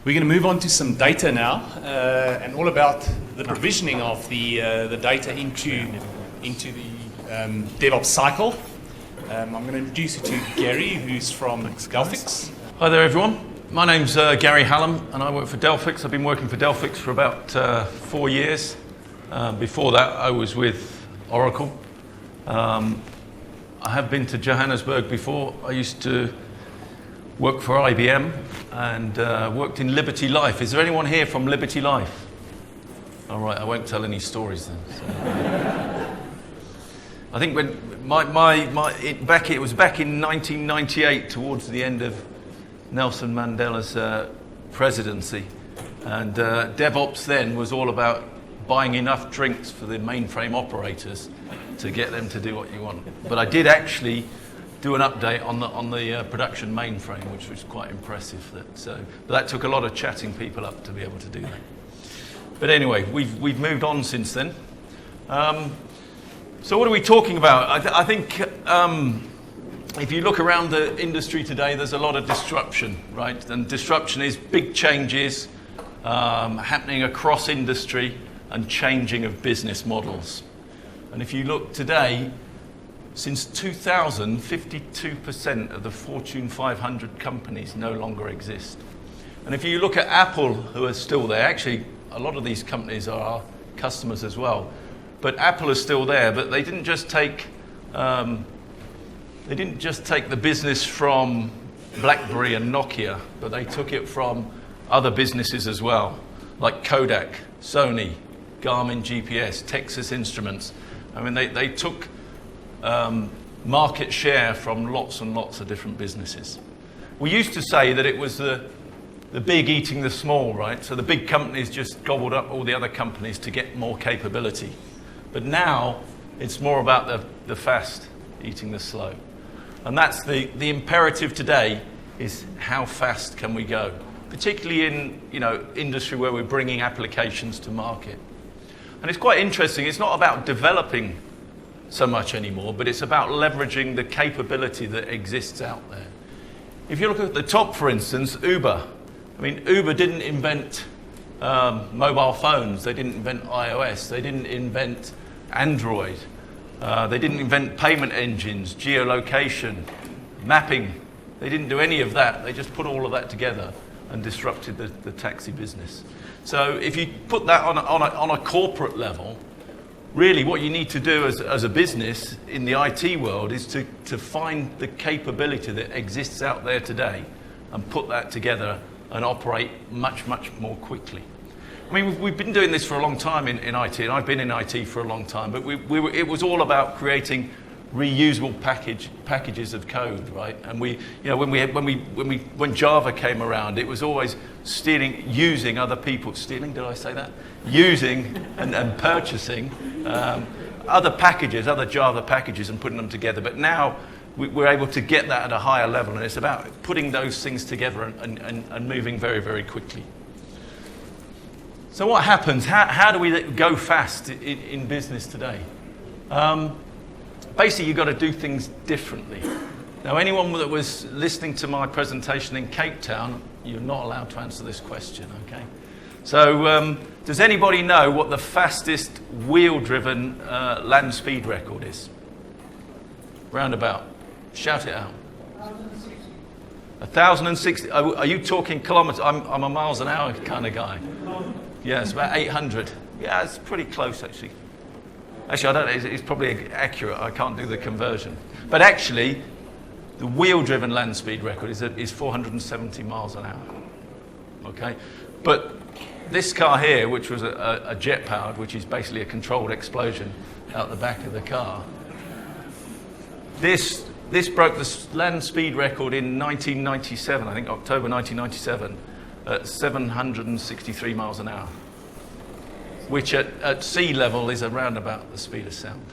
We're going to move on to some data now, and all about the provisioning of the data into the DevOps cycle. I'm going to introduce you to Gary, who's from Delphix. Hi there, everyone. My name's Gary Hallam, and I work for Delphix. I've been working for Delphix for about 4 years. Before that, I was with Oracle. I have been to Johannesburg before. I used to work for IBM and worked in Liberty Life. Is there anyone here from Liberty Life? All right, I won't tell any stories then. So. I think when it was back in 1998, towards the end of Nelson Mandela's presidency, and DevOps then was all about buying enough drinks for the mainframe operators to get them to do what you want. But I did actually do an update on the production mainframe, which was quite impressive. But that took a lot of chatting people up to be able to do that. But anyway, we've moved on since then. So what are we talking about? I think if you look around the industry today, there's a lot of disruption, right? And disruption is big changes happening across industry and changing of business models. And if you look today, since 2000, 52% of the Fortune 500 companies no longer exist. And if you look at Apple, who are still there, actually a lot of these companies are our customers as well, but Apple is still there. But they didn't just take the business from BlackBerry and Nokia, but they took it from other businesses as well, like Kodak, Sony, Garmin GPS, Texas Instruments. I mean, they took market share from lots and lots of different businesses. We used to say that it was the big eating the small, right? So the big companies just gobbled up all the other companies to get more capability. But now it's more about the fast eating the slow. And that's the imperative today, is how fast can we go? Particularly in industry where we're bringing applications to market. And it's quite interesting, it's not about developing so much anymore, but it's about leveraging the capability that exists out there. If you look at the top, for instance, Uber. I mean, Uber didn't invent mobile phones, they didn't invent iOS, they didn't invent Android, they didn't invent payment engines, geolocation, mapping. They didn't do any of that. They just put all of that together and disrupted the taxi business. So if you put that on a corporate level, really what you need to do as a business in the IT world is to find the capability that exists out there today and put that together and operate much, much more quickly. I mean, we've been doing this for a long time in IT, and I've been in IT for a long time, but it was all about creating reusable packages of code, right? And when Java came around, it was always using other people. Stealing, did I say that? Using and purchasing other Java packages and putting them together. But now we're able to get that at a higher level, and it's about putting those things together and moving very, very quickly. So what happens? How do we go fast in business today? Basically, you've got to do things differently. Now, anyone that was listening to my presentation in Cape Town, you're not allowed to answer this question, okay? So, does anybody know what the fastest wheel-driven land speed record is? Roundabout. Shout it out. 1,060. Are you talking kilometers? I'm a miles an hour kind of guy. Yeah, it's about 800. Yeah, it's pretty close, actually. Actually, I don't know, it's probably accurate. I can't do the conversion. But actually, the wheel-driven land speed record is 470 miles an hour. Okay? But this car here, which was a jet-powered, which is basically a controlled explosion out the back of the car, this broke the land speed record in 1997, I think October 1997, at 763 miles an hour, which at sea level is around about the speed of sound.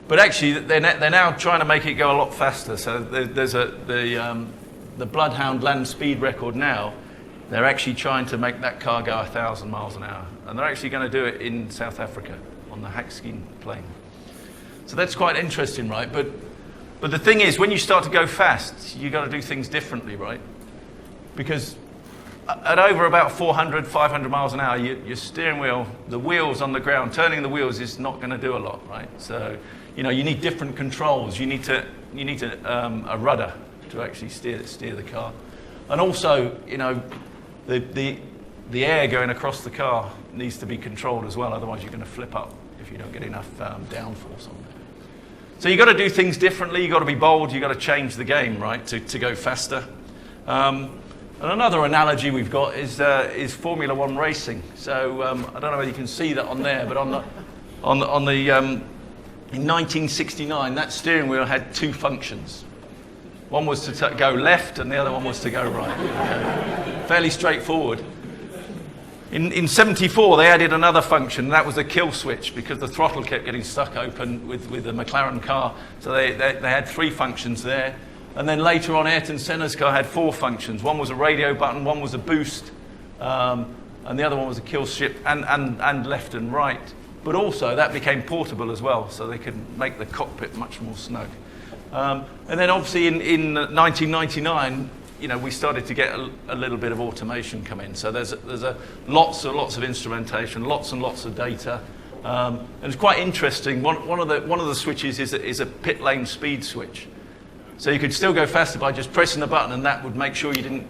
But actually, they're now trying to make it go a lot faster. So there's the Bloodhound land speed record now. They're actually trying to make that car go 1,000 miles an hour, and they're actually going to do it in South Africa on the Hakskeen Plain. So that's quite interesting, right? But the thing is, when you start to go fast, you've got to do things differently, right? Because at over about 400, 500 miles an hour, your steering wheel, the wheels on the ground, turning the wheels is not going to do a lot, right? So, you need different controls. You need a rudder to actually steer the car, and also, the air going across the car needs to be controlled as well. Otherwise, you're going to flip up if you don't get enough downforce on there. So you've got to do things differently. You've got to be bold. You've got to change the game, right, to go faster. And another analogy we've got is Formula One racing. So I don't know whether you can see that on there, but in 1969, that steering wheel had two functions. One was to go left, and the other one was to go right. Fairly straightforward. In 74, they added another function, and that was a kill switch, because the throttle kept getting stuck open with the McLaren car. So they had three functions there. And then later on, Ayrton Senna's car had four functions. One was a radio button, one was a boost, and the other one was a kill shift, and left and right. But also, that became portable as well, so they could make the cockpit much more snug. And then obviously in 1999, we started to get a little bit of automation come in. So there's lots of instrumentation, lots and lots of data. And it's quite interesting. One of the switches is a pit lane speed switch. So you could still go faster by just pressing the button, and that would make sure you didn't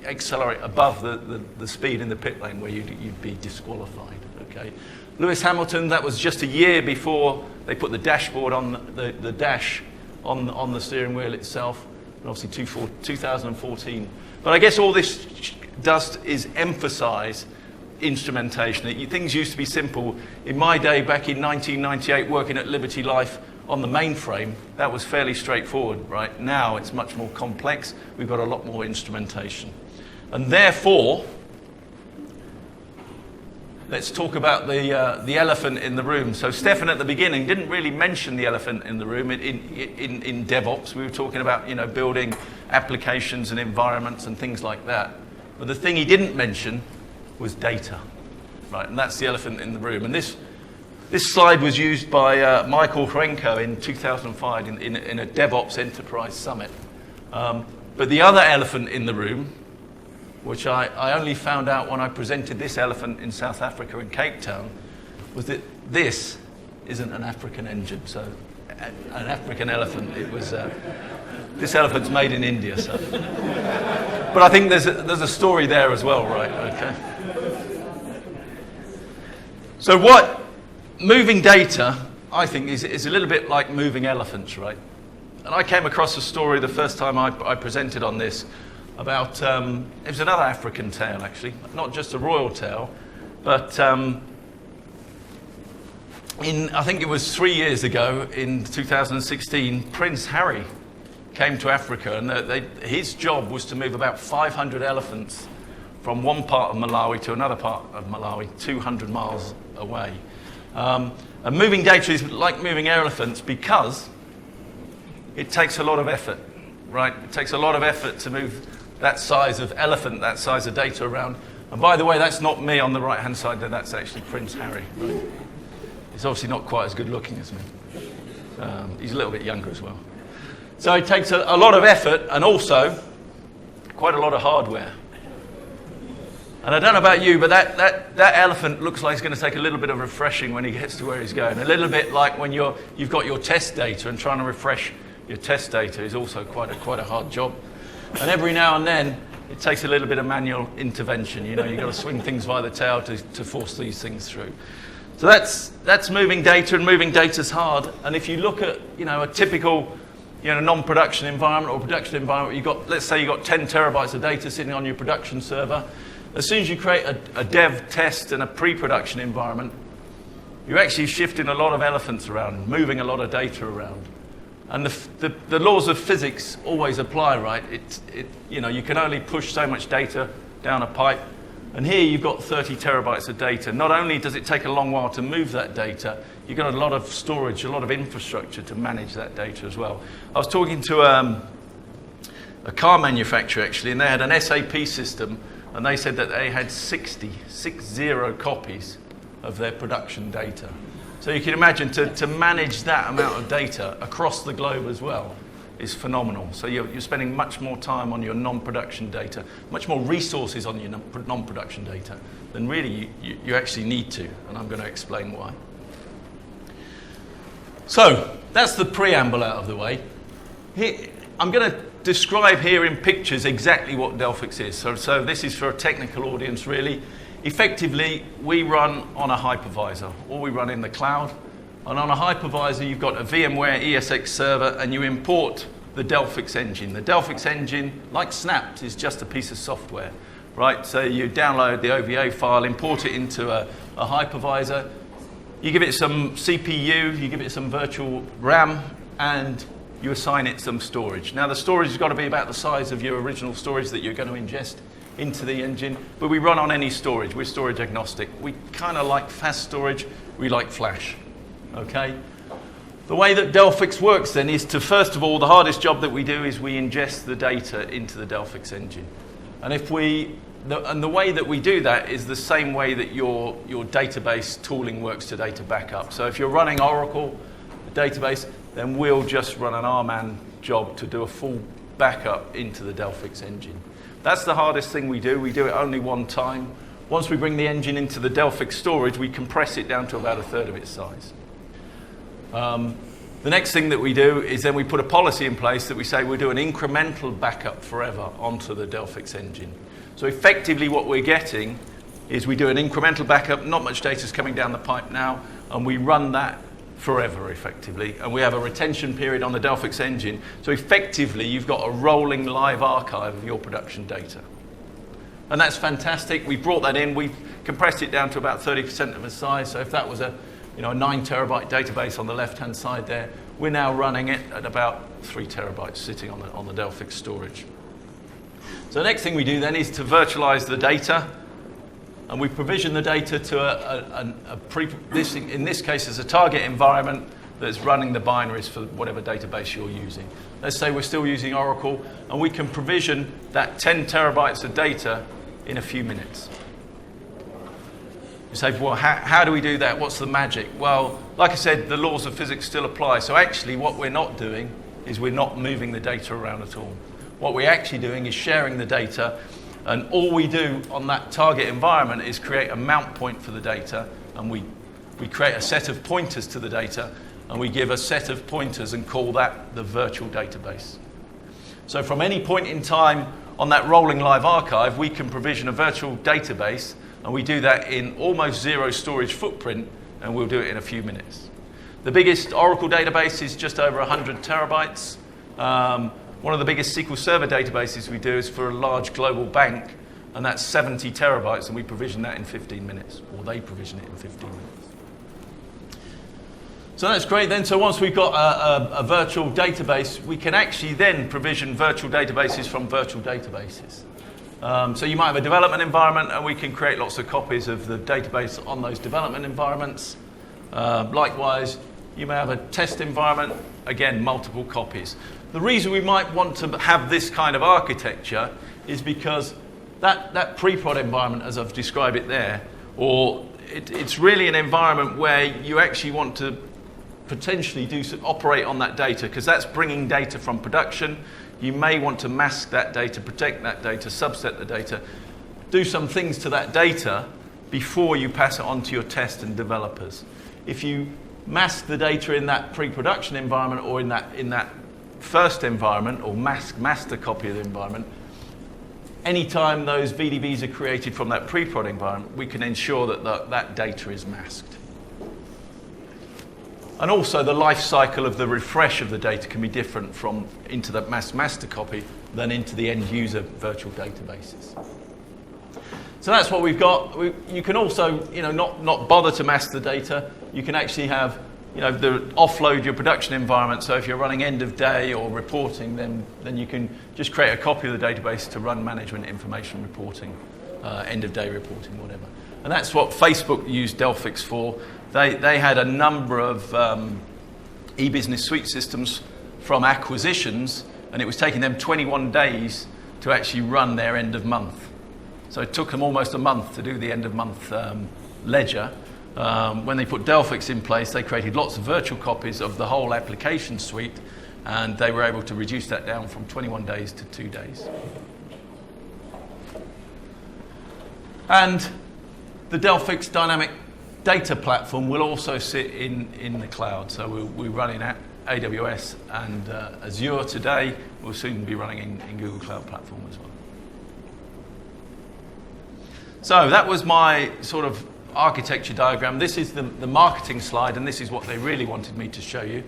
accelerate above the speed in the pit lane where you'd be disqualified. Okay. Lewis Hamilton, that was just a year before they put the dashboard on the dash on the steering wheel itself, and obviously 2014. But I guess all this does is emphasize instrumentation. Things used to be simple. In my day, back in 1998, working at Liberty Life on the mainframe, that was fairly straightforward, right? Now it's much more complex. We've got a lot more instrumentation. And therefore, let's talk about the elephant in the room. So Stefan at the beginning didn't really mention the elephant in the room in DevOps. We were talking about building applications and environments and things like that. But the thing he didn't mention was data, right? And that's the elephant in the room. And this slide was used by Michael Hrenko in 2005 in a DevOps Enterprise Summit. But the other elephant in the room, which I only found out when I presented this elephant in South Africa in Cape Town, was that this isn't an African engine. So an African elephant, it was, this elephant's made in India. So. But I think there's a story there as well, right? Okay. So moving data, I think, is a little bit like moving elephants, right? And I came across a story the first time I presented on this about, it was another African tale, actually, not just a royal tale, but I think it was 3 years ago, in 2016, Prince Harry came to Africa, and his job was to move about 500 elephants from one part of Malawi to another part of Malawi, 200 miles away. And moving data is like moving elephants because it takes a lot of effort, right? It takes a lot of effort to move that size of elephant, that size of data around. And by the way, that's not me on the right-hand side there, that's actually Prince Harry. Right? He's obviously not quite as good looking as me. He's a little bit younger as well. So it takes a lot of effort and also quite a lot of hardware. And I don't know about you, but that elephant looks like he's going to take a little bit of refreshing when he gets to where he's going. A little bit like when you've got your test data, and trying to refresh your test data is also quite a hard job. And every now and then, it takes a little bit of manual intervention. You've got to swing things by the tail to force these things through. So that's moving data, and moving data's hard. And if you look at a typical non-production environment or production environment, let's say you've got 10 terabytes of data sitting on your production server. As soon as you create a dev test and a pre-production environment, you're actually shifting a lot of elephants around, moving a lot of data around. And the laws of physics always apply, right? You can only push so much data down a pipe. And here you've got 30 terabytes of data. Not only does it take a long while to move that data, you've got a lot of storage, a lot of infrastructure to manage that data as well. I was talking to a car manufacturer, actually, and they had an SAP system, and they said that they had 60 copies of their production data. So you can imagine to manage that amount of data across the globe as well is phenomenal. So you're spending much more time on your non-production data, much more resources on your non-production data than really you actually need to, and I'm going to explain why. So that's the preamble out of the way. Here, I'm going to describe here in pictures exactly what Delphix is. So this is for a technical audience, really. Effectively, we run on a hypervisor, or we run in the cloud. And on a hypervisor, you've got a VMware ESX server, and you import the Delphix engine. The Delphix engine, like Snapped, is just a piece of software, right? So you download the OVA file, import it into a hypervisor. You give it some CPU, you give it some virtual RAM, and you assign it some storage. Now, the storage has got to be about the size of your original storage that you're going to ingest into the engine, but we run on any storage. We're storage agnostic. We kind of like fast storage. We like flash. Okay? The way that Delphix works then is to, first of all, the hardest job that we do is we ingest the data into the Delphix engine. And the way that we do that is the same way that your database tooling works to data backup. So if you're running Oracle database, then we'll just run an RMAN job to do a full backup into the Delphix engine. That's the hardest thing we do. We do it only one time. Once we bring the engine into the Delphix storage, we compress it down to about a third of its size. The next thing that we do is then we put a policy in place that we say we'll do an incremental backup forever onto the Delphix engine. So effectively what we're getting is we do an incremental backup, not much data is coming down the pipe now, and we run that forever effectively. And we have a retention period on the Delphix engine. So effectively you've got a rolling live archive of your production data. And that's fantastic. We brought that in. We've compressed it down to about 30% of its size. So if that was a 9 terabyte database on the left-hand side there, we're now running it at about 3 terabytes sitting on the Delphix storage. So the next thing we do then is to virtualize the data, and we provision the data to in this case is a target environment that's running the binaries for whatever database you're using. Let's say we're still using Oracle, and we can provision that 10 terabytes of data in a few minutes. You say, well, how do we do that? What's the magic? Well, like I said, the laws of physics still apply. So actually what we're not doing is we're not moving the data around at all. What we're actually doing is sharing the data, and all we do on that target environment is create a mount point for the data, and we create a set of pointers to the data, and we give a set of pointers and call that the virtual database. So from any point in time on that rolling live archive, we can provision a virtual database, and we do that in almost zero storage footprint, and we'll do it in a few minutes. The biggest Oracle database is just over 100 terabytes. One of the biggest SQL Server databases we do is for a large global bank, and that's 70 terabytes, and we provision that in 15 minutes, or they provision it in 15 minutes. So that's great then. So once we've got a virtual database, we can actually then provision virtual databases from virtual databases. So you might have a development environment, and we can create lots of copies of the database on those development environments. Likewise, you may have a test environment, again, multiple copies. The reason we might want to have this kind of architecture is because that pre-prod environment, as I've described it there, or it's really an environment where you actually want to potentially operate on that data, because that's bringing data from production. You may want to mask that data, protect that data, subset the data, do some things to that data before you pass it on to your test and developers. If you mask the data in that pre-production environment or in that first environment, or mask the copy of the environment, anytime those VDBs are created from that pre-prod environment, we can ensure that that data is masked. And also the life cycle of the refresh of the data can be different from into the master copy than into the end user virtual databases. So that's what we've got. You can also, not bother to mask the data. You can actually have, offload your production environment. So if you're running end of day or reporting, then you can just create a copy of the database to run management information reporting, end of day reporting, whatever. And that's what Facebook used Delphix for. They had a number of e-business suite systems from acquisitions, and it was taking them 21 days to actually run their end of month. So it took them almost a month to do the end of month ledger. When they put Delphix in place, they created lots of virtual copies of the whole application suite, and they were able to reduce that down from 21 days to 2 days. And the Delphix dynamic data platform will also sit in the cloud. So we're running at AWS and Azure today. We'll soon be running in Google Cloud Platform as well. So that was my sort of architecture diagram. This is the marketing slide, and this is what they really wanted me to show you.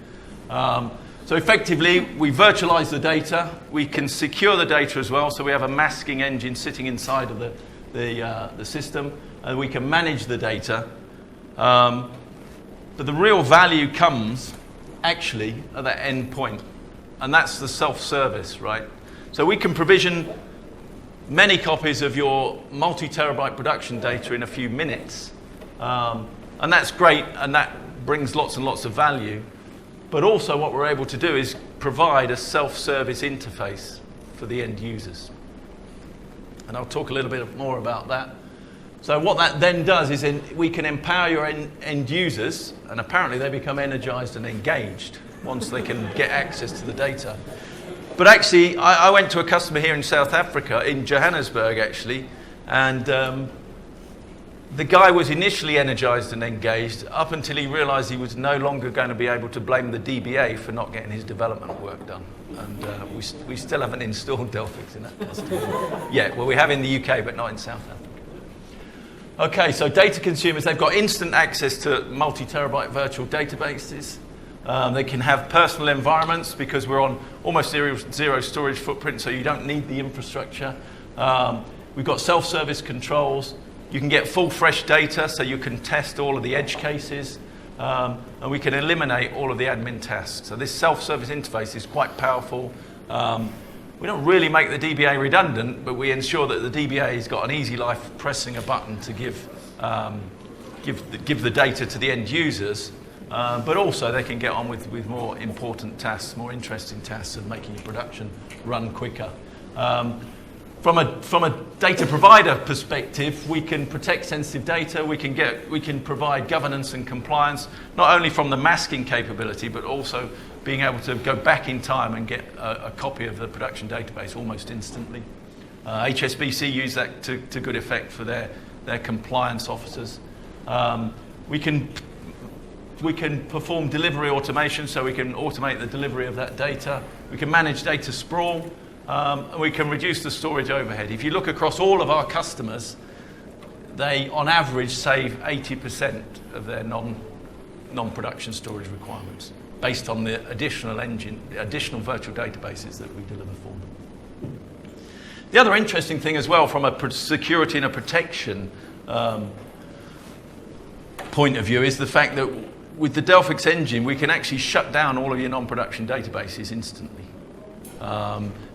So effectively, we virtualize the data. We can secure the data as well. So we have a masking engine sitting inside of the system, and we can manage the data. But the real value comes actually at that end point, and that's the self-service, right? So we can provision many copies of your multi-terabyte production data in a few minutes, and that's great, and that brings lots and lots of value. But also what we're able to do is provide a self-service interface for the end users. And I'll talk a little bit more about that. So what that then does is we can empower your end users, and apparently they become energized and engaged once they can get access to the data. But actually, I went to a customer here in South Africa, in Johannesburg actually, and the guy was initially energized and engaged up until he realized he was no longer going to be able to blame the DBA for not getting his development work done. And we still haven't installed Delphix in that customer yet. Well, we have in the UK, but not in South Africa. Okay, so data consumers, they've got instant access to multi-terabyte virtual databases. They can have personal environments because we're on almost zero storage footprint, so you don't need the infrastructure. We've got self-service controls. You can get full fresh data, so you can test all of the edge cases, and we can eliminate all of the admin tasks. So this self-service interface is quite powerful. We don't really make the DBA redundant, but we ensure that the DBA has got an easy life pressing a button to give the data to the end users, but also they can get on with more important tasks, more interesting tasks of making your production run quicker. From a data provider perspective, we can protect sensitive data. We can provide governance and compliance, not only from the masking capability, but also being able to go back in time and get a copy of the production database almost instantly. HSBC use that to good effect for their compliance officers. We can perform delivery automation, so we can automate the delivery of that data. We can manage data sprawl. And we can reduce the storage overhead. If you look across all of our customers, they, on average, save 80% of their non-production storage requirements based on the additional virtual databases that we deliver for them. The other interesting thing as well, from a security and a protection point of view, is the fact that with the Delphix engine, we can actually shut down all of your non-production databases instantly.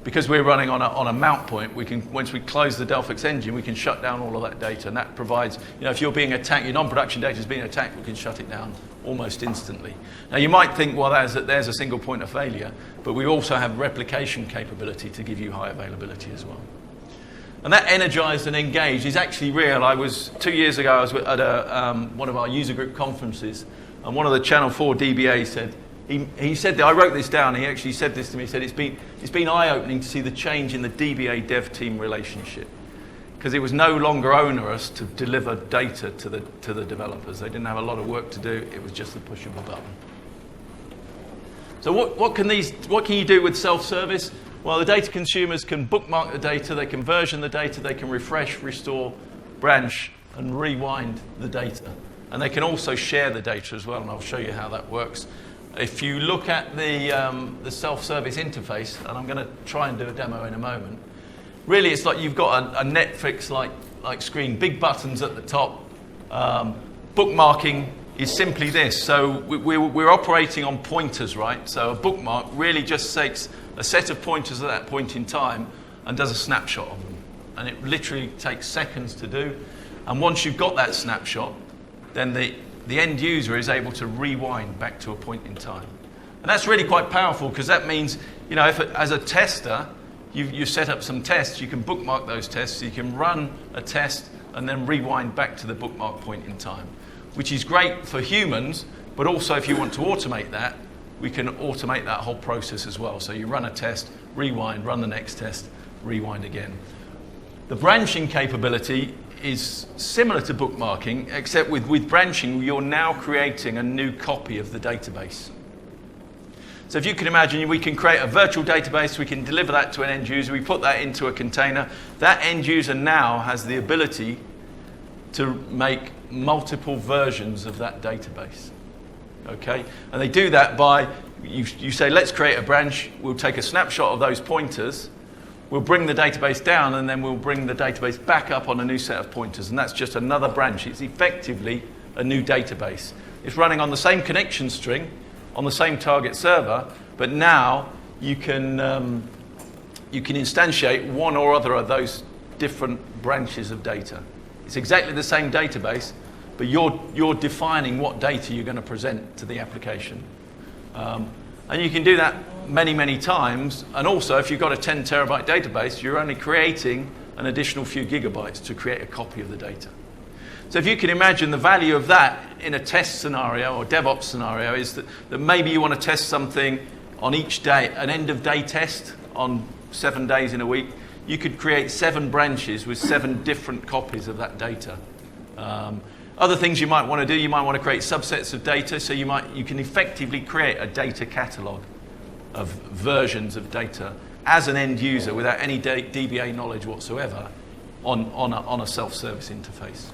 Because we're running on a mount point, once we close the Delphix engine, we can shut down all of that data, and that provides, if you're being attacked, your non-production data is being attacked, we can shut it down almost instantly. Now you might think, well, there's a single point of failure, but we also have replication capability to give you high availability as well. And that energized and engaged is actually real. 2 years ago, I was at one of our user group conferences, and one of the Channel 4 DBAs said, he said that, I wrote this down, he actually said this to me, he said it's been eye-opening to see the change in the DBA dev team relationship, because it was no longer onerous to deliver data to the developers. They didn't have a lot of work to do, it was just the push of a button. So what can you do with self-service? Well, the data consumers can bookmark the data, they can version the data, they can refresh, restore, branch, and rewind the data. And they can also share the data as well, and I'll show you how that works. If you look at the self-service interface, and I'm going to try and do a demo in a moment, really it's like you've got a Netflix-like screen, big buttons at the top. Bookmarking is simply this. So we're operating on pointers, right? So a bookmark really just takes a set of pointers at that point in time and does a snapshot of them. And it literally takes seconds to do. And once you've got that snapshot, then the end user is able to rewind back to a point in time. And that's really quite powerful, because that means, if as a tester, you set up some tests, you can bookmark those tests, so you can run a test and then rewind back to the bookmark point in time, which is great for humans, but also if you want to automate that, we can automate that whole process as well. So you run a test, rewind, run the next test, rewind again. The branching capability is similar to bookmarking, except with branching, you're now creating a new copy of the database. So if you can imagine, we can create a virtual database, we can deliver that to an end user, we put that into a container. That end user now has the ability to make multiple versions of that database. Okay? And they do that by, you say, let's create a branch, we'll take a snapshot of those pointers, we'll bring the database down, and then we'll bring the database back up on a new set of pointers, and that's just another branch. It's effectively a new database. It's running on the same connection string, on the same target server, but now you can instantiate one or other of those different branches of data. It's exactly the same database, but you're defining what data you're going to present to the application. And you can do that many, many times. And also, if you've got a 10 terabyte database, you're only creating an additional few gigabytes to create a copy of the data. So if you can imagine the value of that in a test scenario or DevOps scenario is that maybe you want to test something on each day, an end of day test on 7 days in a week, you could create 7 branches with 7 different copies of that data. Other things you might want to do, you might want to create subsets of data, so you can effectively create a data catalog of versions of data as an end user without any DBA knowledge whatsoever on a self-service interface.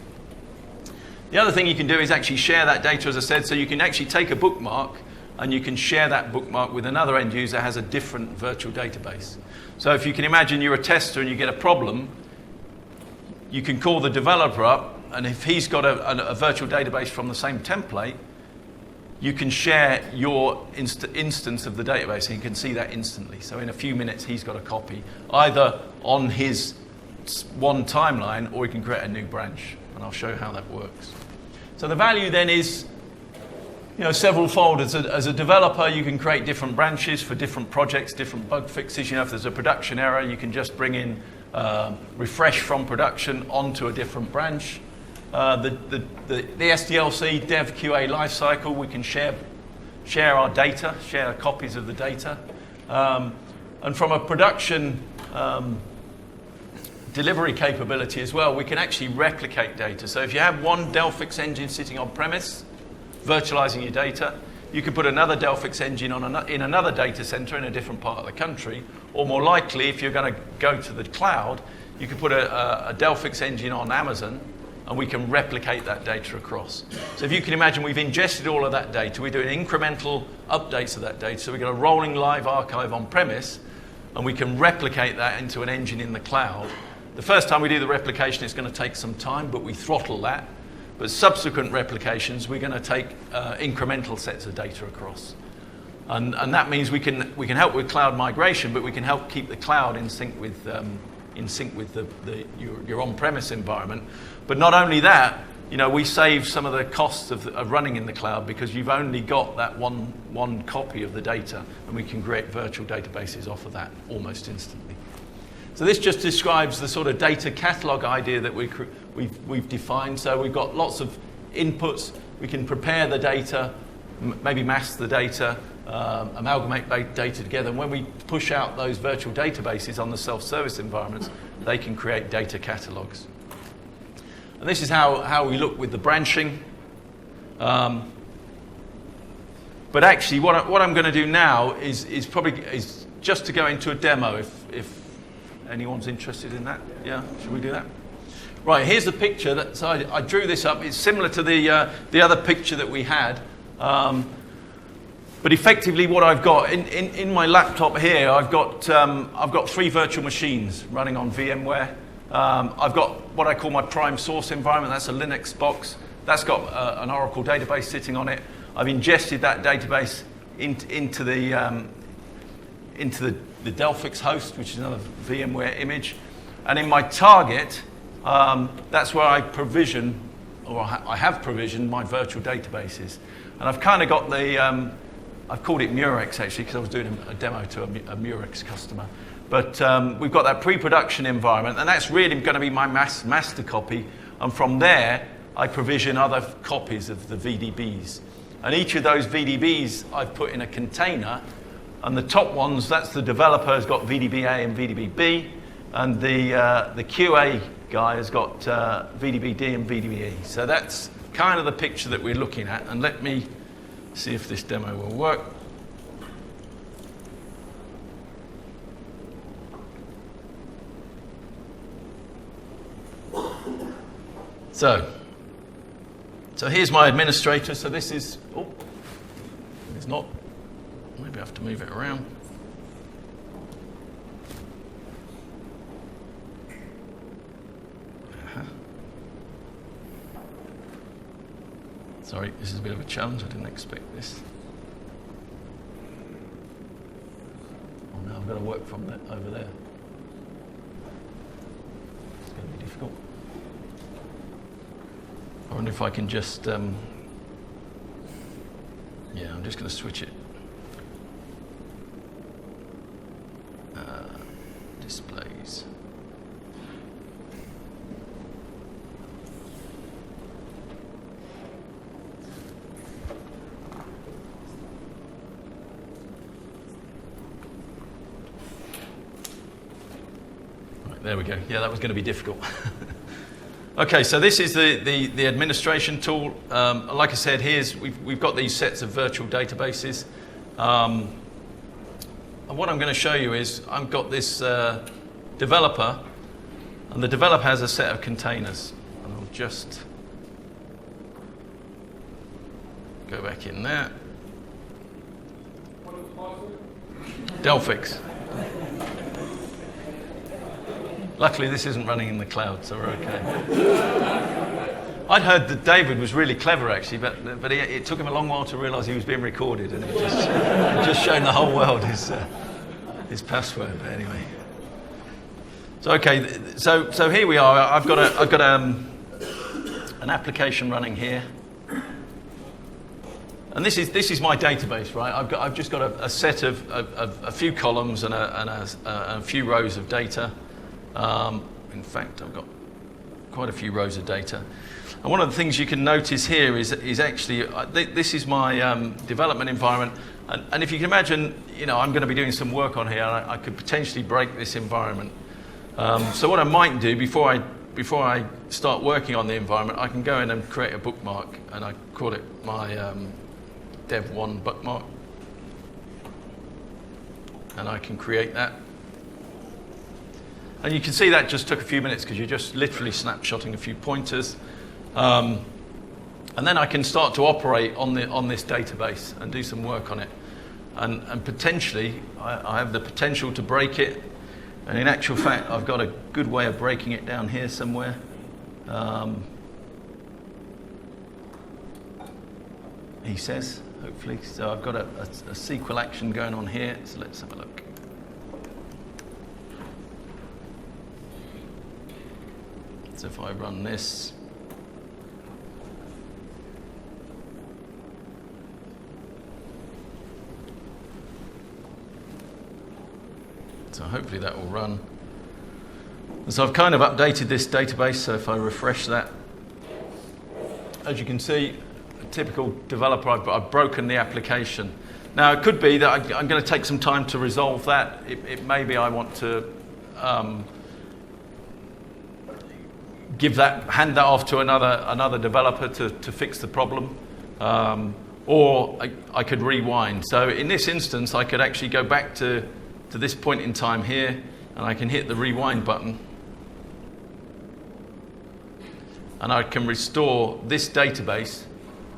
The other thing you can do is actually share that data, as I said, so you can actually take a bookmark and you can share that bookmark with another end user that has a different virtual database. So if you can imagine you're a tester and you get a problem, you can call the developer up, and if he's got a virtual database from the same template, you can share your instance of the database and you can see that instantly. So in a few minutes, he's got a copy, either on his one timeline or he can create a new branch. And I'll show you how that works. So the value then is several fold. As a developer, you can create different branches for different projects, different bug fixes. If there's a production error, you can just bring in refresh from production onto a different branch. The SDLC Dev QA lifecycle, we can share our data, share copies of the data. And from a production delivery capability as well, we can actually replicate data. So if you have one Delphix engine sitting on premise, virtualizing your data, you could put another Delphix engine in another data center in a different part of the country, or more likely, if you're going to go to the cloud, you could put a Delphix engine on Amazon, and we can replicate that data across. So if you can imagine, we've ingested all of that data, we're doing incremental updates of that data, so we've got a rolling live archive on premise, and we can replicate that into an engine in the cloud. The first time we do the replication, it's going to take some time, but we throttle that. But subsequent replications, we're going to take incremental sets of data across. And that means we can help with cloud migration, but we can help keep the cloud in sync with your on-premise environment. But not only that, we save some of the costs of running in the cloud because you've only got that one copy of the data, and we can create virtual databases off of that almost instantly. So this just describes the sort of data catalog idea that we've defined. So we've got lots of inputs. We can prepare the data, maybe mask the data, amalgamate data together. And when we push out those virtual databases on the self-service environments, they can create data catalogs. And this is how we look with the branching. But actually, what I'm going to do now is just to go into a demo if anyone's interested in that. Yeah, should we do that? Right, here's the picture. So I drew this up. It's similar to the other picture that we had. But effectively what I've got, in my laptop here, I've got 3 virtual machines running on VMware. I've got what I call my prime source environment. That's a Linux box. That's got an Oracle database sitting on it. I've ingested that database into the Delphix host, which is another VMware image. And in my target, that's where I provision, or I have provisioned my virtual databases. And I've kind of got I've called it Murex actually, because I was doing a demo to a Murex customer. But we've got that pre-production environment, and that's really going to be my master copy. And from there, I provision other copies of the VDBs. And each of those VDBs I've put in a container. And the top ones, that's the developer has got VDB-A and VDB-B. And the QA guy has got VDB-D and VDB-E. So that's kind of the picture that we're looking at. And let me see if this demo will work. So here's my administrator. So this is, it's not, maybe I have to move it around. Sorry, this is a bit of a challenge. I didn't expect this. Oh no, I've got to work from over there. It's going to be difficult. I wonder if I can just, yeah, I'm just going to switch it. Displays. Right, there we go. Yeah, that was going to be difficult. Okay, so this is the administration tool. Like I said, we've got these sets of virtual databases. And what I'm going to show you is I've got this developer, and the developer has a set of containers. And I'll just go back in there. Delphix. Luckily, this isn't running in the cloud, so we're okay. I'd heard that David was really clever, actually, but it took him a long while to realise he was being recorded, and it just shown the whole world his password. But anyway, so okay, so here we are. I've got an application running here, and this is my database, right? I've just got a set of a few columns and a few rows of data. In fact, I've got quite a few rows of data. And one of the things you can notice here is actually, this is my development environment. And if you can imagine, I'm going to be doing some work on here, and I could potentially break this environment. So what I might do before I start working on the environment, I can go in and create a bookmark, and I call it my dev1 bookmark. And I can create that. And you can see that just took a few minutes because you're just literally snapshotting a few pointers. And then I can start to operate on this database and do some work on it. And potentially, I have the potential to break it. And in actual fact, I've got a good way of breaking it down here somewhere. He says, hopefully. So I've got a SQL action going on here. So let's have a look. So if I run this, so hopefully that will run. And so I've kind of updated this database, so if I refresh that, as you can see, a typical developer, I've broken the application. Now it could be that I'm going to take some time to resolve that. It may be I want to hand that off to another developer to fix the problem, or I could rewind. So in this instance, I could actually go back to this point in time here, and I can hit the rewind button, and I can restore this database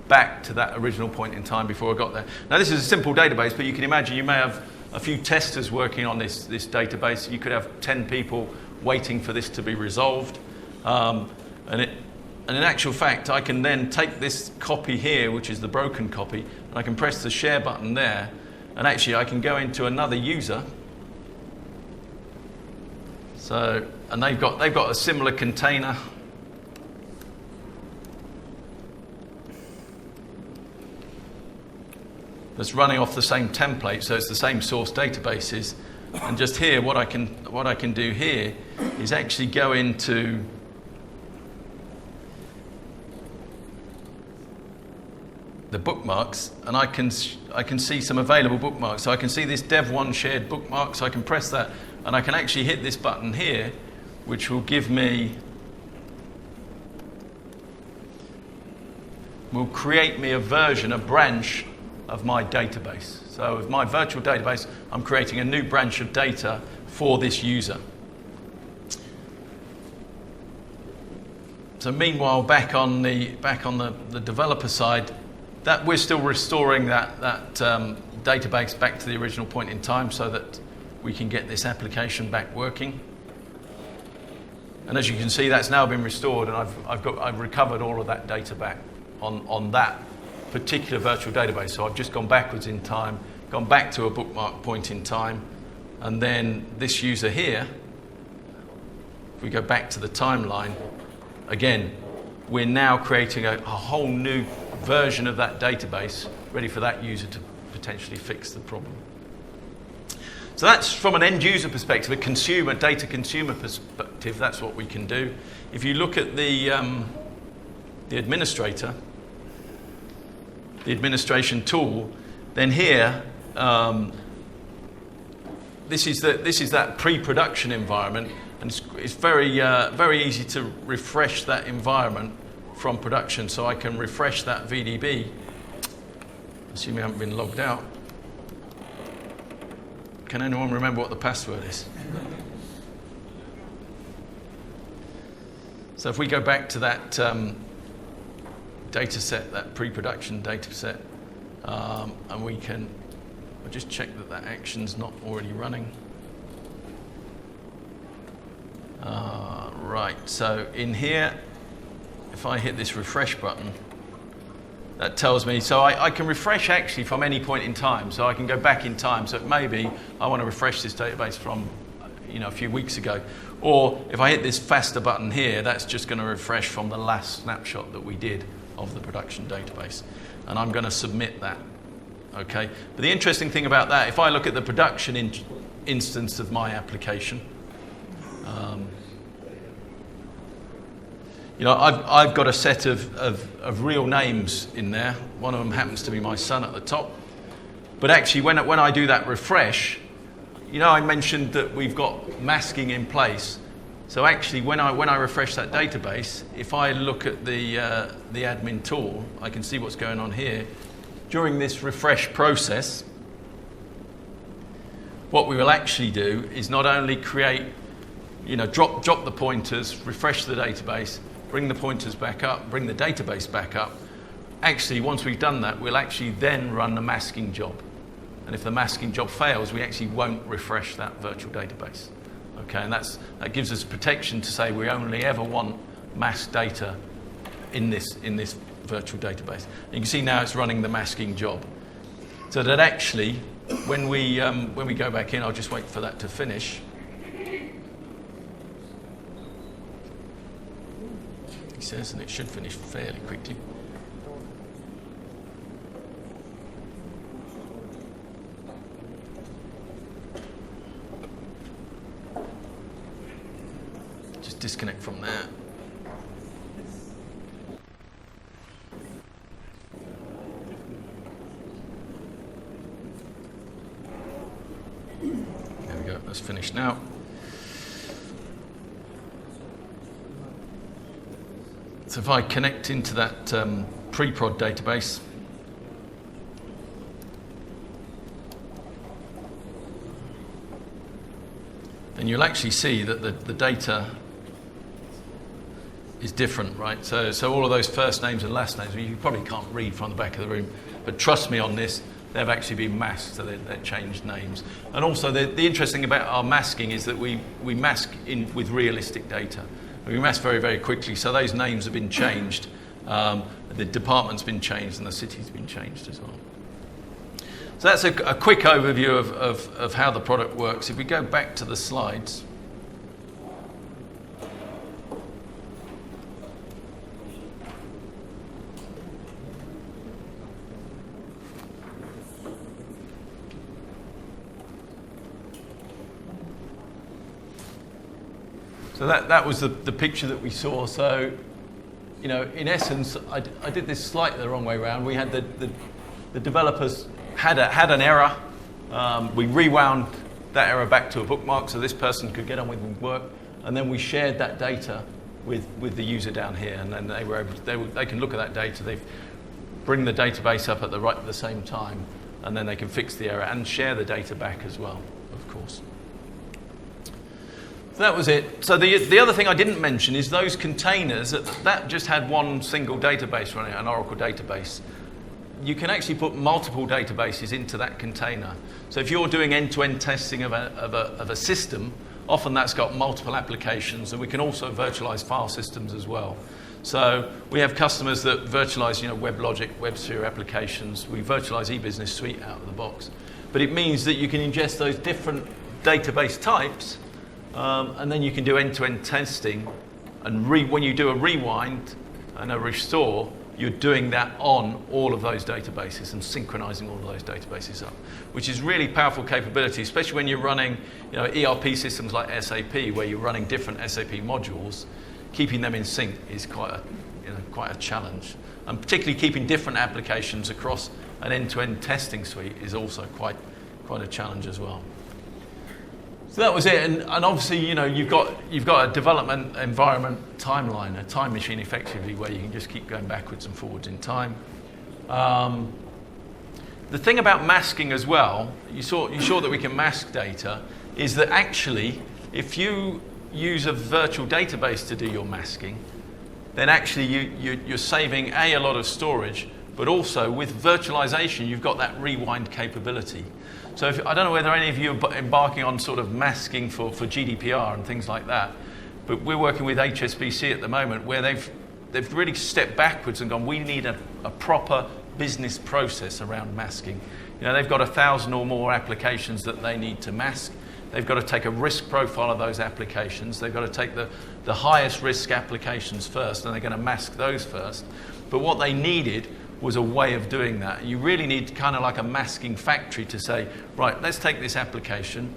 back to that original point in time before I got there. Now this is a simple database, but you can imagine you may have a few testers working on this database. You could have 10 people waiting for this to be resolved. And in actual fact, I can then take this copy here, which is the broken copy, and I can press the share button there, and actually I can go into another user. So, and they've got a similar container. That's running off the same template, so it's the same source databases. And just here, what I can do here is actually go into the bookmarks, and I can see some available bookmarks. So I can see this dev1 shared bookmark, so I can press that, and I can actually hit this button here, which will give me, will create me a version, a branch of my database. So with my virtual database, I'm creating a new branch of data for this user. So meanwhile, back on the developer side, that we're still restoring that database back to the original point in time so that we can get this application back working. And as you can see, that's now been restored, and I've recovered all of that data back on that particular virtual database. So I've just gone backwards in time, gone back to a bookmark point in time, and then this user here, if we go back to the timeline, again, we're now creating a whole new version of that database ready for that user to potentially fix the problem. So that's from an end user perspective, a consumer, data consumer perspective, that's what we can do. If you look at the administrator, the administration tool, then here, this is that pre-production environment, and it's very easy to refresh that environment from production. So I can refresh that VDB, assuming I haven't been logged out. Can anyone remember what the password is? So if we go back to that data set, that pre-production data set, and we can, I'll just check that that action's not already running. Right, so in here, if I hit this refresh button, that tells me, so I can refresh actually from any point in time, so I can go back in time. So maybe I want to refresh this database from a few weeks ago. Or if I hit this faster button here, that's just going to refresh from the last snapshot that we did of the production database. And I'm going to submit that. Okay. But the interesting thing about that, if I look at the production instance of my application, I've got a set of real names in there. One of them happens to be my son at the top. But actually, when I do that refresh, I mentioned that we've got masking in place. So actually, when I refresh that database, if I look at the admin tool, I can see what's going on here. During this refresh process, what we will actually do is not only create, drop the pointers, refresh the database, bring the pointers back up, bring the database back up. Actually, once we've done that, we'll actually then run the masking job. And if the masking job fails, we actually won't refresh that virtual database. Okay, and that gives us protection to say we only ever want masked data in this virtual database. And you can see now it's running the masking job. So that actually, when we go back in, I'll just wait for that to finish. He says, and it should finish fairly quickly. Just disconnect from that. There we go, that's finished now. So if I connect into that pre-prod database, then you'll actually see that the data is different, right? So all of those first names and last names, you probably can't read from the back of the room, but trust me on this, they've actually been masked, so they're changed names. And also the interesting about our masking is that we mask in with realistic data. We mask very, very quickly, so those names have been changed. The department's been changed and the city's been changed as well. So that's a quick overview of how the product works. If we go back to the slides. So that was the picture that we saw. So in essence, I did this slightly the wrong way around. We had the developers had an error. We rewound that error back to a bookmark so this person could get on with work, and then we shared that data with the user down here, and then they were able to, they can look at that data. They bring the database up at the same time, and then they can fix the error and share the data back as well, of course. So that was it. So the other thing I didn't mention is those containers, that just had one single database running, an Oracle database. You can actually put multiple databases into that container. So if you're doing end-to-end testing of a system, often that's got multiple applications, and we can also virtualize file systems as well. So we have customers that virtualize, WebLogic, WebSphere applications. We virtualize eBusiness Suite out of the box. But it means that you can ingest those different database types, and then you can do end-to-end testing. And when you do a rewind and a restore, you're doing that on all of those databases and synchronizing all of those databases up, which is really powerful capability, especially when you're running ERP systems like SAP, where you're running different SAP modules. Keeping them in sync is quite a challenge. And particularly keeping different applications across an end-to-end testing suite is also quite a challenge as well. So that was it, and obviously, you've got a development environment timeline, a time machine effectively, where you can just keep going backwards and forwards in time. The thing about masking as well, you saw that we can mask data, is that actually, if you use a virtual database to do your masking, then actually you're saving a lot of storage, but also with virtualization, you've got that rewind capability. So I don't know whether any of you are embarking on sort of masking for GDPR and things like that, but we're working with HSBC at the moment where they've really stepped backwards and gone, we need a proper business process around masking. They've got 1,000 or more applications that they need to mask. They've got to take a risk profile of those applications. They've got to take the highest risk applications first, and they're going to mask those first. But what they needed was a way of doing that. You really need kind of like a masking factory to say, right, let's take this application.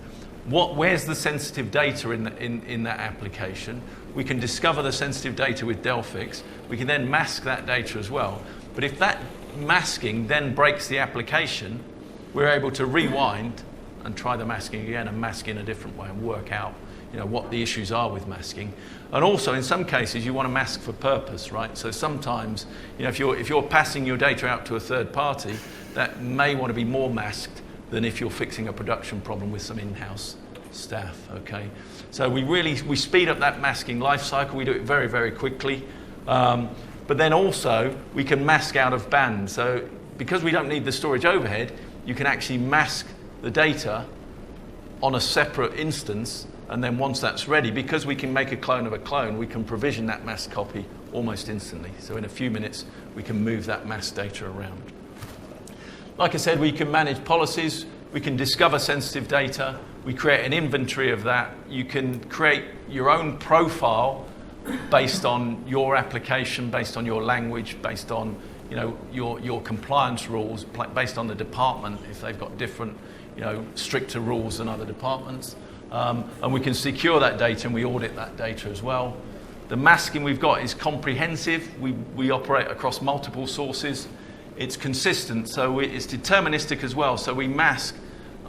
Where's the sensitive data in that application? We can discover the sensitive data with Delphix. We can then mask that data as well. But if that masking then breaks the application, we're able to rewind and try the masking again and mask in a different way and work out what the issues are with masking. And also, in some cases, you want to mask for purpose, right? So sometimes, if you're passing your data out to a third party, that may want to be more masked than if you're fixing a production problem with some in-house staff, okay? So we speed up that masking life cycle. We do it very, very quickly. But then also, we can mask out of band. So because we don't need the storage overhead, you can actually mask the data on a separate instance, and then once that's ready, because we can make a clone of a clone, we can provision that masked copy almost instantly. So in a few minutes, we can move that masked data around. Like I said, we can manage policies, we can discover sensitive data, we create an inventory of that. You can create your own profile based on your application, based on your language, based on your compliance rules, based on the department, if they've got different stricter rules than other departments. And we can secure that data and we audit that data as well. The masking we've got is comprehensive. We operate across multiple sources. It's consistent, so it's deterministic as well. So we mask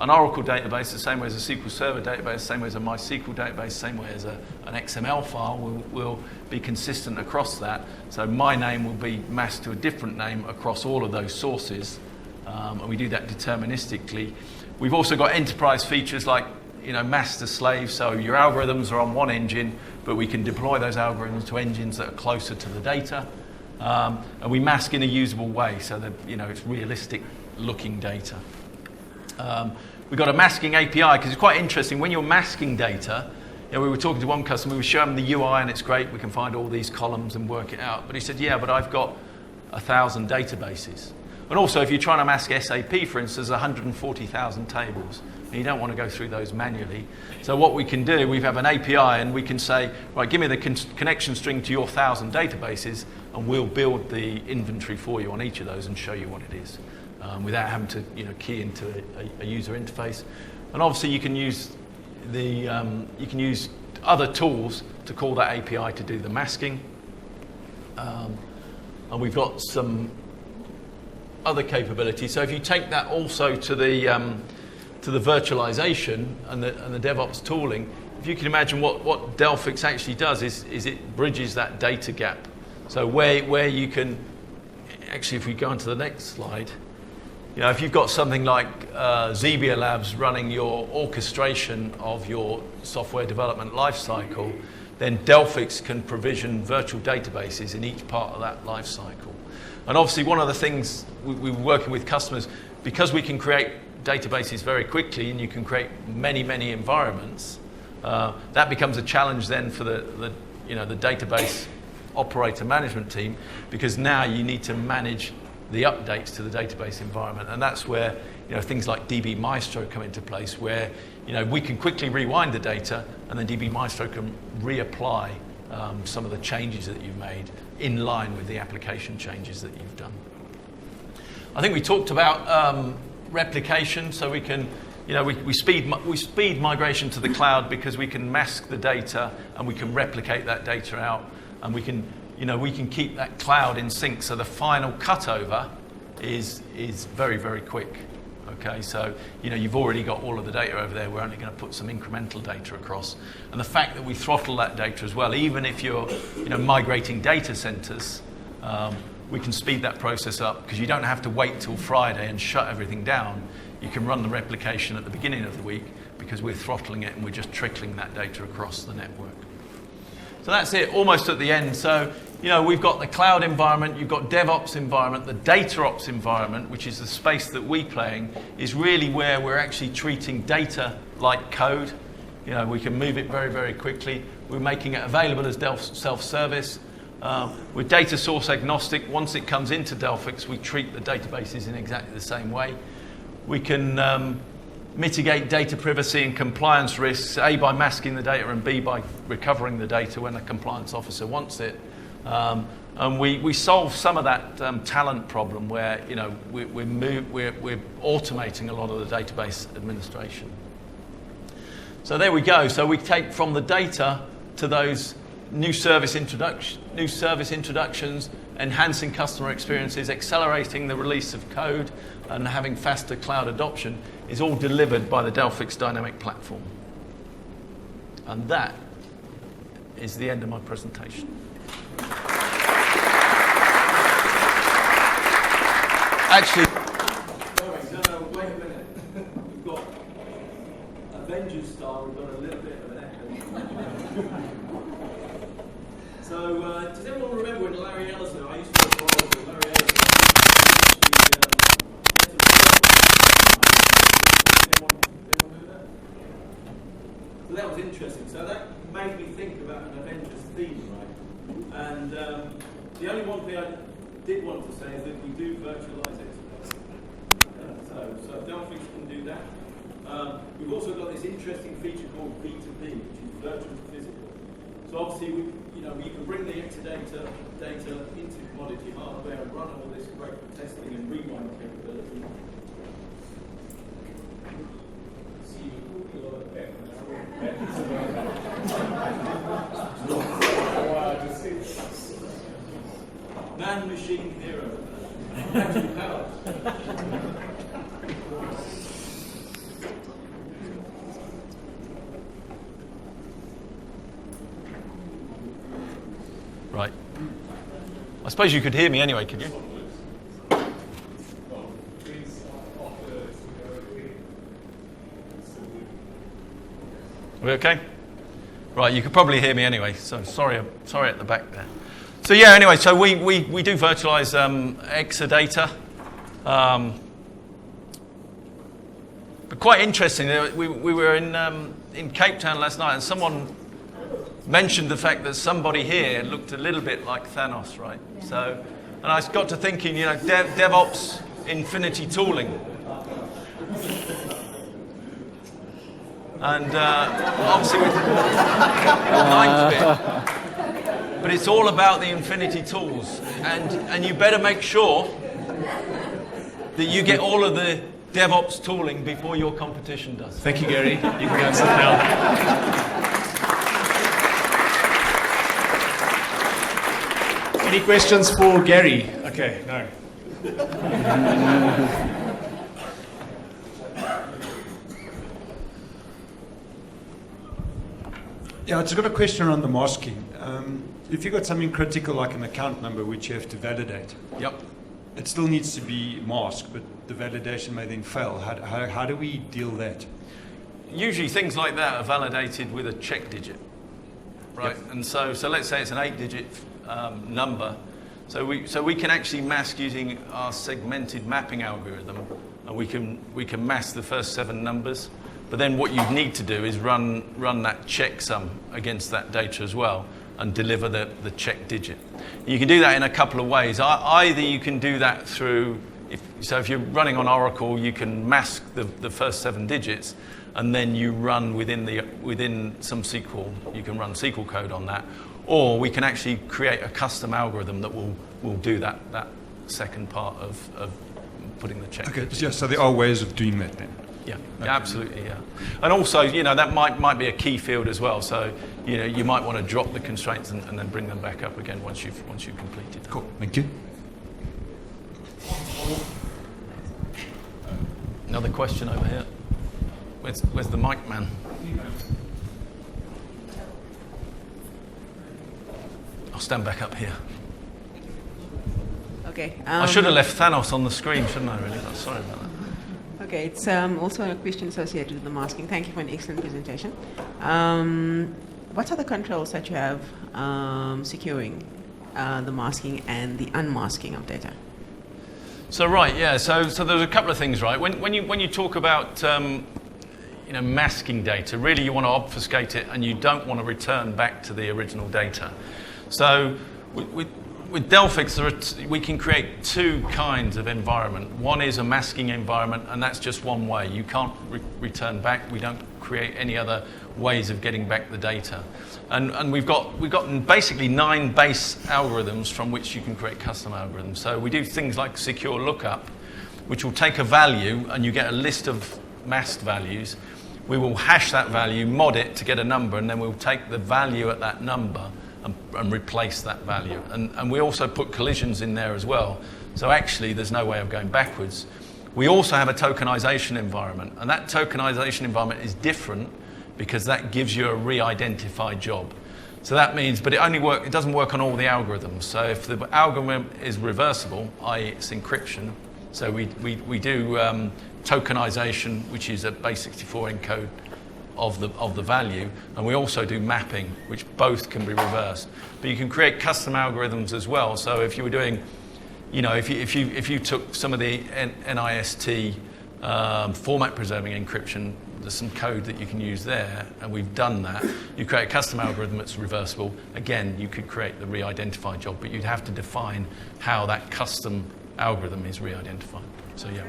an Oracle database the same way as a SQL Server database, the same way as a MySQL database, the same way as an XML file. Will be consistent across that. So my name will be masked to a different name across all of those sources. And we do that deterministically. We've also got enterprise features like master slave, so your algorithms are on one engine, but we can deploy those algorithms to engines that are closer to the data. And we mask in a usable way, so that it's realistic looking data. We've got a masking API, because it's quite interesting. When you're masking data, we were talking to one customer, we show him the UI and it's great, we can find all these columns and work it out. But he said, yeah, but I've got 1,000 databases. And also, if you're trying to mask SAP, for instance, there's 140,000 tables. And you don't want to go through those manually. So what we can do, we have an API and we can say, right, give me the connection string to your 1,000 databases, and we'll build the inventory for you on each of those and show you what it is, without having to key into a user interface. And obviously you can use other tools to call that API to do the masking. And we've got some other capabilities. So if you take that also to the virtualization and the DevOps tooling, if you can imagine what Delphix actually does is it bridges that data gap. So where you can, actually if we go on to the next slide, if you've got something like Zebia Labs running your orchestration of your software development lifecycle, then Delphix can provision virtual databases in each part of that lifecycle. And obviously one of the things we're working with customers, because we can create databases very quickly and you can create many environments, that becomes a challenge then for the database operator management team, because now you need to manage the updates to the database environment. And that's where things like DB Maestro come into place, where we can quickly rewind the data and then DB Maestro can reapply some of the changes that you've made in line with the application changes that you've done. I think we talked about replication, so we can we speed migration to the cloud because we can mask the data and we can replicate that data out, and we can keep that cloud in sync, so the final cutover is very quick. Okay, so you've already got all of the data over there. We're only going to put some incremental data across, and the fact that we throttle that data as well, even if you're migrating data centers, we can speed that process up because you don't have to wait till Friday and shut everything down. You can run the replication at the beginning of the week because we're throttling it and we're just trickling that data across the network. So that's it, almost at the end. So, we've got the cloud environment, you've got DevOps environment, the DataOps environment, which is the space that we play in, is really where we're actually treating data like code. We can move it very quickly. We're making it available as self-service. We're data source agnostic. Once it comes into Delphix, we treat the databases in exactly the same way. We can mitigate data privacy and compliance risks, A, by masking the data, and B, by recovering the data when a compliance officer wants it. And we solve some of that talent problem where we're automating a lot of the database administration. So there we go. So we take from the data to those new service introductions, enhancing customer experiences, accelerating the release of code, and having faster cloud adoption is all delivered by the Delphix Dynamic Platform. And that is the end of my presentation. Actually, no, wait a minute. We've got Avengers style, we've got a little bit of an echo. So, does everyone remember when Larry Ellison, I used to work for Larry Ellison, anyone know that? So that was interesting. So that made me think about an Avengers theme, right? And the only one thing I did want to say is that we do virtualize it. So Delphix can do that. We've also got this interesting feature called B2B, which is virtual to physical. So obviously, we can bring the Exadata data into commodity hardware and run all this great testing and rewind capability. Man-machine hero. Actually power. right. I suppose you could hear me anyway, could you? Are we okay? Right, you could probably hear me anyway, so sorry at the back there. So yeah, anyway, so we do virtualize Exadata. But quite interesting, we were in Cape Town last night and someone mentioned the fact that somebody here looked a little bit like Thanos, right? So, and I got to thinking, DevOps infinity tooling. And obviously with the ninth bit, but it's all about the infinity tools, and you better make sure that you get all of the DevOps tooling before your competition does. Thank you, Gary. You can go and sit down. Any questions for Gary? Okay, no. Yeah, it's got a question around the masking. If you've got something critical like an account number which you have to validate, Yep. it still needs to be masked, but the validation may then fail. How do we deal that? Usually things like that are validated with a check digit, right? Yep. And so let's say it's an 8-digit number. So we can actually mask using our segmented mapping algorithm, and we can mask the first 7 numbers. But then what you need to do is run that checksum against that data as well and deliver the check digit. You can do that in a couple of ways. Either you can do that through, if you're running on Oracle, you can mask the first 7 digits, and then you run within some SQL. You can run SQL code on that, or we can actually create a custom algorithm that will do that second part of putting the check. Okay, yeah, so there are ways of doing that then. Yeah, absolutely, yeah. And also, that might be a key field as well. So, you might want to drop the constraints and then bring them back up again once you've completed. Cool, thank you. Another question over here. Where's the mic man? I'll stand back up here. Okay. I should have left Thanos on the screen, shouldn't I, really? Sorry about that. Okay, it's also a question associated with the masking. Thank you for an excellent presentation. What are the controls that you have securing the masking and the unmasking of data? So right, yeah. So there's a couple of things, right? When you talk about masking data, really you want to obfuscate it, and you don't want to return back to the original data. So with Delphix, we can create 2 kinds of environment. One is a masking environment, and that's just one way. You can't return back. We don't create any other ways of getting back the data. And we've got basically 9 base algorithms from which you can create custom algorithms. So we do things like secure lookup, which will take a value, and you get a list of masked values. We will hash that value, mod it to get a number, and then we'll take the value at that number and replace that value. And we also put collisions in there as well. So actually, there's no way of going backwards. We also have a tokenization environment, and that tokenization environment is different because that gives you a re-identified job. So that means, but it doesn't work on all the algorithms. So if the algorithm is reversible, i.e. it's encryption, so we do tokenization, which is a base 64 encode of the value, and we also do mapping, which both can be reversed. But you can create custom algorithms as well. So if you were doing, if you took some of the NIST format preserving encryption, there's some code that you can use there, and we've done that. You create a custom algorithm that's reversible. Again, you could create the re-identify job, but you'd have to define how that custom algorithm is re-identified. So yeah.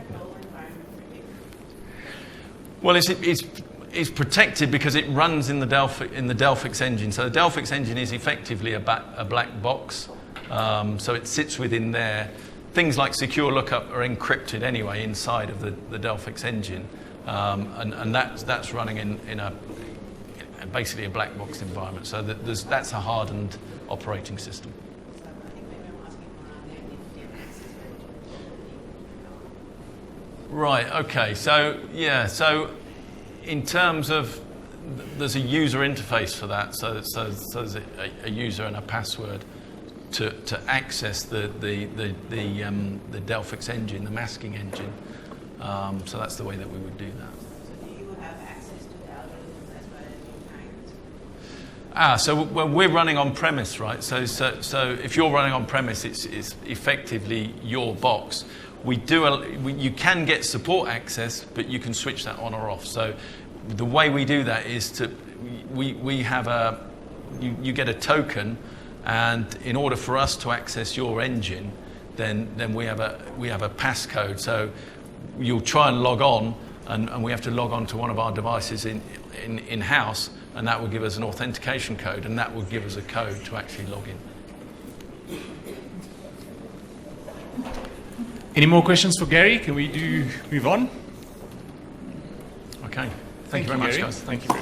Well, it's protected because it runs in the Delphix engine. So the Delphix engine is effectively a black box. So it sits within there. Things like secure lookup are encrypted anyway inside of the Delphix engine, and that's running in basically a black box environment. So that's a hardened operating system. Right. Okay. So yeah. So in terms of, there's a user interface for that. So there's a user and a password to access the Delphix engine, the masking engine. So that's the way that we would do that. So do you have access to the algorithms as well as your clients? So we're running on premise, right? So if you're running on premise, it's effectively your box. You can get support access, but you can switch that on or off. So the way we do that is we have you get a token, and in order for us to access your engine, then we have a passcode. So you'll try and log on, and we have to log on to one of our devices in-house, and that will give us an authentication code, and that will give us a code to actually log in. Any more questions for Gary? Can we move on? Okay. Thank you very much, Gary. guys. Thank you.